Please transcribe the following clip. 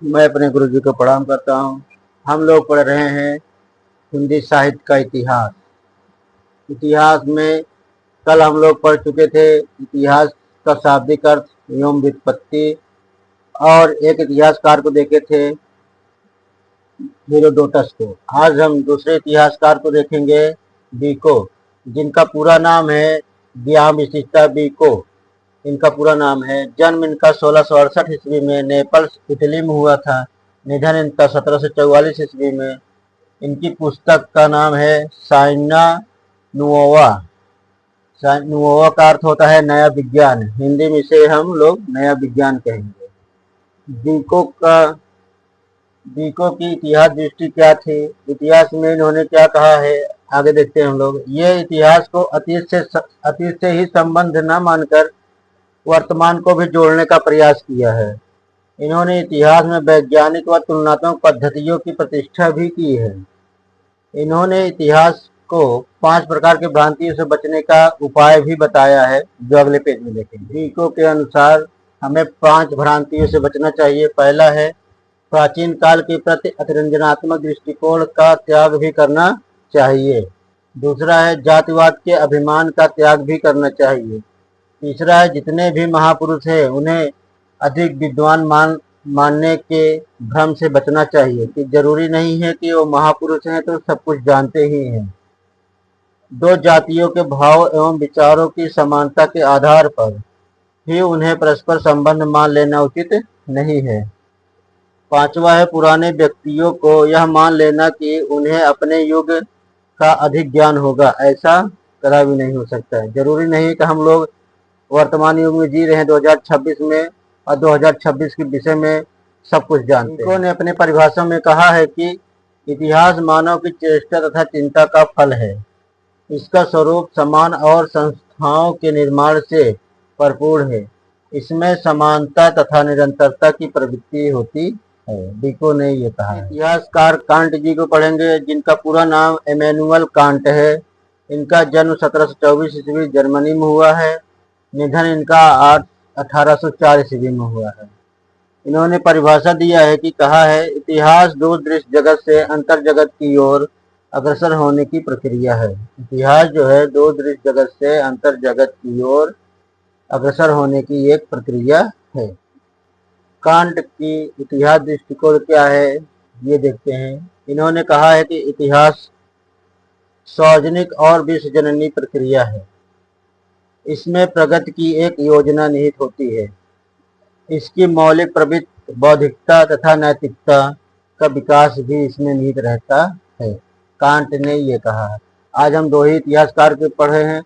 मैं अपने गुरुजी को प्रणाम करता हूँ। हम लोग पढ़ रहे हैं हिंदी साहित्य का इतिहास। इतिहास में कल हम लोग पढ़ चुके थे इतिहास का शाब्दिक अर्थ एवं व्युत्पत्ति, और एक इतिहासकार को देखे थे हेरोडोटस को। आज हम दूसरे इतिहासकार को देखेंगे, बीको, जिनका पूरा नाम है व्यामविशिष्टा बीको। इनका पूरा नाम है। जन्म इनका 1668 ईस्वी में नेपल्स इटली में हुआ था। निधन इनका 1744 ईस्वी में। इनकी पुस्तक का नाम है साइना नुओवा। नुओवा का अर्थ होता है नया विज्ञान। हिंदी में इसे हम लोग नया विज्ञान कहेंगे। बीको की इतिहास दृष्टि क्या थी, इतिहास में इन्होंने क्या कहा है, आगे देखते हैं हम लोग। ये इतिहास को अतीत से ही संबंध न मानकर वर्तमान को भी जोड़ने का प्रयास किया है। इन्होंने इतिहास में वैज्ञानिक व तुलनात्मक पद्धतियों की प्रतिष्ठा भी की है। इन्होंने इतिहास को 5 प्रकार की भ्रांतियों से बचने का उपाय भी बताया है, जो अगले पेज में देखेंगे। बीको के अनुसार हमें 5 भ्रांतियों से बचना चाहिए। पहला है प्राचीन काल के प्रति अतिरंजनात्मक दृष्टिकोण का त्याग भी करना चाहिए। दूसरा है जातिवाद के अभिमान का त्याग भी करना चाहिए। तीसरा है जितने भी महापुरुष हैं उन्हें अधिक विद्वान मानने के भ्रम से बचना चाहिए, कि जरूरी नहीं है कि वो महापुरुष हैं तो सब कुछ जानते ही हैं। 2 जातियों के भाव एवं विचारों की समानता के आधार पर ही उन्हें परस्पर संबंध मान लेना उचित नहीं है। 5वां है पुराने व्यक्तियों को यह मान लेना कि उन्हें अपने युग का अधिक ज्ञान होगा। ऐसा कदा भी नहीं हो सकता है। जरूरी नहीं कि हम लोग वर्तमान युग में जी रहे हैं 2026 में और 2026 के विषय में सब कुछ जानते हैं। ने अपने परिभाषा में कहा है कि इतिहास मानव की चेष्टा तथा चिंता का फल है। इसका स्वरूप समान और संस्थाओं के निर्माण से भरपूर है। इसमें समानता तथा निरंतरता की प्रवृत्ति होती है। बीको ने ये कहा है। इतिहासकार कांट जी को पढ़ेंगे, जिनका पूरा नाम इमैनुअल कांट है। इनका जन्म 1724 ईस्वी जर्मनी में हुआ है। निधन इनका 1804 ईस्वी में हुआ है। इन्होंने परिभाषा दिया है कि कहा है इतिहास दूर दृश्य जगत से अंतर जगत की ओर अग्रसर होने की प्रक्रिया है। इतिहास जो है दूर दृश्य जगत से अंतर जगत की ओर अग्रसर होने की एक प्रक्रिया है। कांट की इतिहास दृष्टिकोण क्या है, ये देखते हैं। इन्होंने कहा है कि इतिहास सार्वजनिक और विश्वजननी प्रक्रिया है। इसमें प्रगति की एक योजना निहित होती है। इसकी मौलिक प्रवृत्ति बौद्धिकता तथा नैतिकता का विकास भी इसमें निहित रहता है। कांट ने ये कहा है। आज हम 2 ही इतिहासकार के पढ़े हैं,